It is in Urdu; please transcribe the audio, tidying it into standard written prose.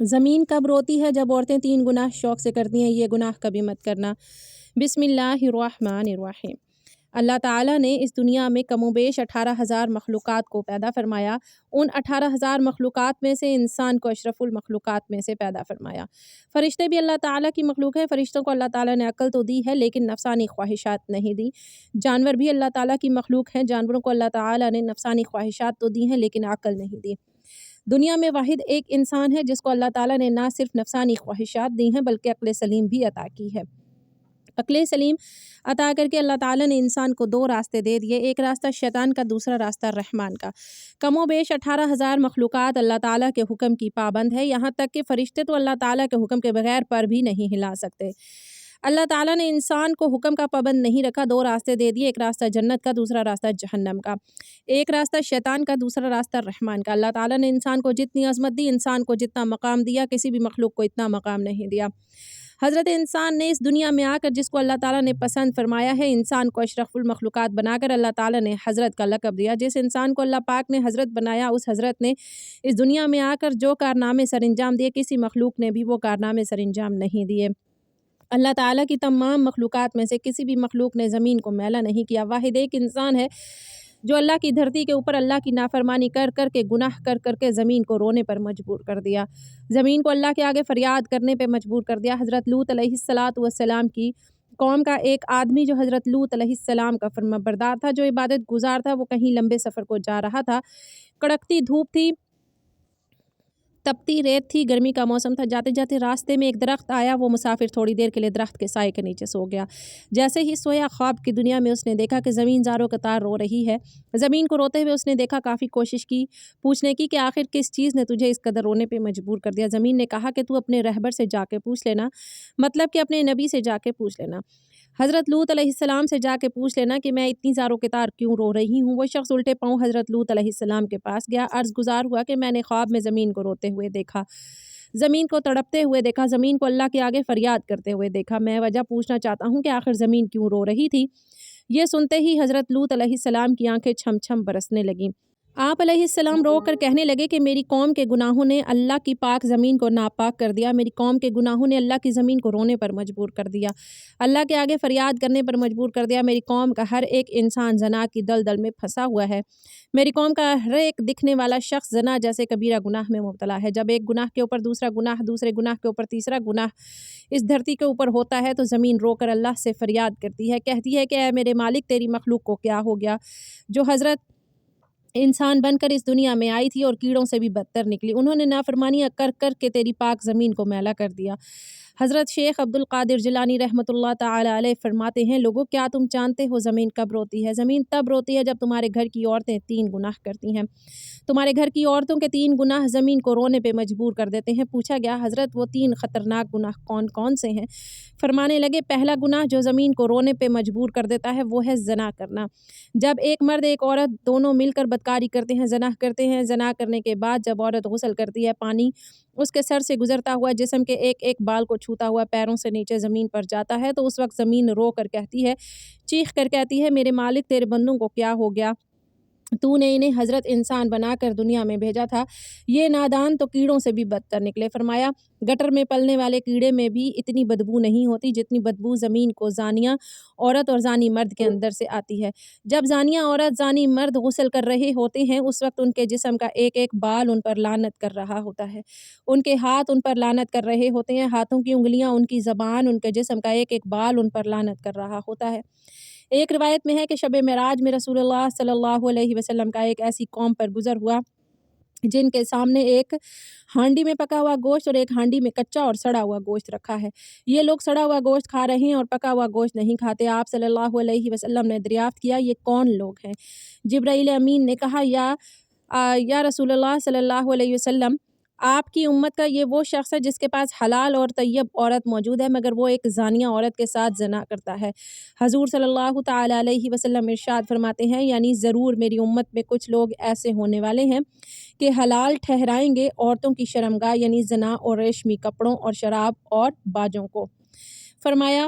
زمین کب روتی ہے؟ جب عورتیں 3 گناہ شوق سے کرتی ہیں، یہ گناہ کبھی مت کرنا۔ بسم اللہ الرحمن الرحیم۔ اللہ تعالیٰ نے اس دنیا میں کم و بیش 18,000 مخلوقات کو پیدا فرمایا۔ ان 18,000 مخلوقات میں سے انسان کو اشرف المخلوقات میں سے پیدا فرمایا۔ فرشتے بھی اللہ تعالیٰ کی مخلوق ہے۔ فرشتوں کو اللہ تعالیٰ نے عقل تو دی ہے لیکن نفسانی خواہشات نہیں دی۔ جانور بھی اللہ تعالیٰ کی مخلوق ہیں۔ جانوروں کو اللہ تعالیٰ نے نفسانی خواہشات تو دی ہیں لیکن عقل نہیں دی۔ دنیا میں واحد ایک انسان ہے جس کو اللہ تعالیٰ نے نہ صرف نفسانی خواہشات دی ہیں بلکہ عقل سلیم بھی عطا کی ہے۔ عقل سلیم عطا کر کے اللہ تعالیٰ نے انسان کو 2 راستے دے دیے، ایک راستہ شیطان کا، دوسرا راستہ رحمان کا۔ کم و بیش 18,000 مخلوقات اللہ تعالیٰ کے حکم کی پابند ہے، یہاں تک کہ فرشتے تو اللہ تعالیٰ کے حکم کے بغیر پر بھی نہیں ہلا سکتے۔ اللہ تعالیٰ نے انسان کو حکم کا پابند نہیں رکھا، 2 راستے دے دیے، ایک راستہ جنت کا، دوسرا راستہ جہنم کا، ایک راستہ شیطان کا، دوسرا راستہ رحمان کا۔ اللہ تعالیٰ نے انسان کو جتنی عظمت دی، انسان کو جتنا مقام دیا، کسی بھی مخلوق کو اتنا مقام نہیں دیا۔ حضرت انسان نے اس دنیا میں آ کر جس کو اللہ تعالیٰ نے پسند فرمایا ہے، انسان کو اشرف المخلوقات بنا کر اللہ تعالیٰ نے حضرت کا لقب دیا۔ جس انسان کو اللہ پاک نے حضرت بنایا، اس حضرت نے اس دنیا میں آ کر جو کارنامے سر انجام دیے، کسی مخلوق نے بھی وہ کارنامے سر انجام نہیں دیے۔ اللہ تعالیٰ کی تمام مخلوقات میں سے کسی بھی مخلوق نے زمین کو میلا نہیں کیا۔ واحد ایک انسان ہے جو اللہ کی دھرتی کے اوپر اللہ کی نافرمانی کر کر کے، گناہ کر کر کے زمین کو رونے پر مجبور کر دیا، زمین کو اللہ کے آگے فریاد کرنے پہ مجبور کر دیا۔ حضرت لوط علیہ السلام کی قوم کا ایک آدمی جو حضرت لوط علیہ السلام کا فرمانبردار تھا، جو عبادت گزار تھا، وہ کہیں لمبے سفر کو جا رہا تھا، کڑکتی دھوپ تھی، تپتی ریت تھی، گرمی کا موسم تھا، جاتے جاتے راستے میں ایک درخت آیا، وہ مسافر تھوڑی دیر کے لیے درخت کے سائے کے نیچے سو گیا۔ جیسے ہی سویا، خواب کی دنیا میں اس نے دیکھا کہ زمین زاروں قطار رو رہی ہے۔ زمین کو روتے ہوئے اس نے دیکھا، کافی کوشش کی پوچھنے کی کہ آخر کس چیز نے تجھے اس قدر رونے پہ مجبور کر دیا۔ زمین نے کہا کہ تو اپنے رہبر سے جا کے پوچھ لینا، مطلب کہ اپنے نبی سے جا کے پوچھ لینا، حضرت لوط علیہ السلام سے جا کے پوچھ لینا کہ میں اتنی زاروں قطار کیوں رو رہی ہوں۔ وہ شخص الٹے پاؤں حضرت لوط علیہ السلام کے پاس گیا، عرض گزار ہوا کہ میں نے خواب میں زمین کو روتے ہوئے دیکھا، زمین کو تڑپتے ہوئے دیکھا، زمین کو اللہ کے آگے فریاد کرتے ہوئے دیکھا، میں وجہ پوچھنا چاہتا ہوں کہ آخر زمین کیوں رو رہی تھی۔ یہ سنتے ہی حضرت لوط علیہ السلام کی آنکھیں چھم چھم برسنے لگیں۔ آپ علیہ السلام رو کر کہنے لگے کہ میری قوم کے گناہوں نے اللہ کی پاک زمین کو ناپاک کر دیا، میری قوم کے گناہوں نے اللہ کی زمین کو رونے پر مجبور کر دیا، اللہ کے آگے فریاد کرنے پر مجبور کر دیا۔ میری قوم کا ہر ایک انسان زنا کی دلدل میں پھنسا ہوا ہے، میری قوم کا ہر ایک دکھنے والا شخص زنا جیسے کبیرہ گناہ میں مبتلا ہے۔ جب ایک گناہ کے اوپر دوسرا گناہ، دوسرے گناہ کے اوپر تیسرا گناہ اس دھرتی کے اوپر ہوتا ہے تو زمین رو کر اللہ سے فریاد کرتی ہے، کہتی ہے کہ اے میرے مالک، تیری مخلوق کو کیا ہو گیا جو حضرت انسان بن کر اس دنیا میں آئی تھی اور کیڑوں سے بھی بدتر نکلی، انہوں نے نافرمانیاں کر کر کے تیری پاک زمین کو میلا کر دیا۔ حضرت شیخ عبد القادر جیلانی رحمۃ اللہ تعالی علیہ فرماتے ہیں، لوگوں کیا تم جانتے ہو زمین کب روتی ہے؟ زمین تب روتی ہے جب تمہارے گھر کی عورتیں 3 گناہ کرتی ہیں۔ تمہارے گھر کی عورتوں کے 3 گناہ زمین کو رونے پہ مجبور کر دیتے ہیں۔ پوچھا گیا، حضرت وہ 3 خطرناک گناہ کون کون سے ہیں؟ فرمانے لگے، پہلا گناہ جو زمین کو رونے پہ مجبور کر دیتا ہے وہ ہے زنا کرنا۔ جب ایک مرد ایک عورت دونوں مل کر بدکاری کرتے ہیں، زنا کرتے ہیں، زنا کرنے کے بعد جب عورت غسل کرتی ہے، پانی اس کے سر سے گزرتا ہوا جسم کے ایک ایک بال کو چھوتا ہوا پیروں سے نیچے زمین پر جاتا ہے تو اس وقت زمین رو کر کہتی ہے، چیخ کر کہتی ہے، میرے مالک، تیرے بندوں کو کیا ہو گیا؟ تو نے انہیں حضرت انسان بنا کر دنیا میں بھیجا تھا، یہ نادان تو کیڑوں سے بھی بدتر نکلے۔ فرمایا، گٹر میں پلنے والے کیڑے میں بھی اتنی بدبو نہیں ہوتی جتنی بدبو زمین کو زانیہ عورت اور زانی مرد کے اندر سے آتی ہے۔ جب زانیہ عورت، زانی مرد غسل کر رہے ہوتے ہیں، اس وقت ان کے جسم کا ایک ایک بال ان پر لعنت کر رہا ہوتا ہے، ان کے ہاتھ ان پر لعنت کر رہے ہوتے ہیں، ہاتھوں کی انگلیاں، ان کی زبان، ان کے جسم کا ایک ایک بال ان پر لعنت کر رہا ہوتا ہے۔ ایک روایت میں ہے کہ شب معراج میں رسول اللہ صلی اللہ علیہ وسلم کا ایک ایسی قوم پر گزر ہوا جن کے سامنے ایک ہانڈی میں پکا ہوا گوشت اور ایک ہانڈی میں کچا اور سڑا ہوا گوشت رکھا ہے۔ یہ لوگ سڑا ہوا گوشت کھا رہے ہیں اور پکا ہوا گوشت نہیں کھاتے۔ آپ صلی اللہ علیہ وسلم نے دریافت کیا، یہ کون لوگ ہیں؟ جبرائیل امین نے کہا، یا رسول اللہ صلی اللہ علیہ وسلم، آپ کی امت کا یہ وہ شخص ہے جس کے پاس حلال اور طیب عورت موجود ہے مگر وہ ایک زانیہ عورت کے ساتھ زنا کرتا ہے۔ حضور صلی اللہ تعالی علیہ وسلم ارشاد فرماتے ہیں، یعنی ضرور میری امت میں کچھ لوگ ایسے ہونے والے ہیں کہ حلال ٹھہرائیں گے عورتوں کی شرمگاہ یعنی زنا اور ریشمی کپڑوں اور شراب اور باجوں کو۔ فرمایا،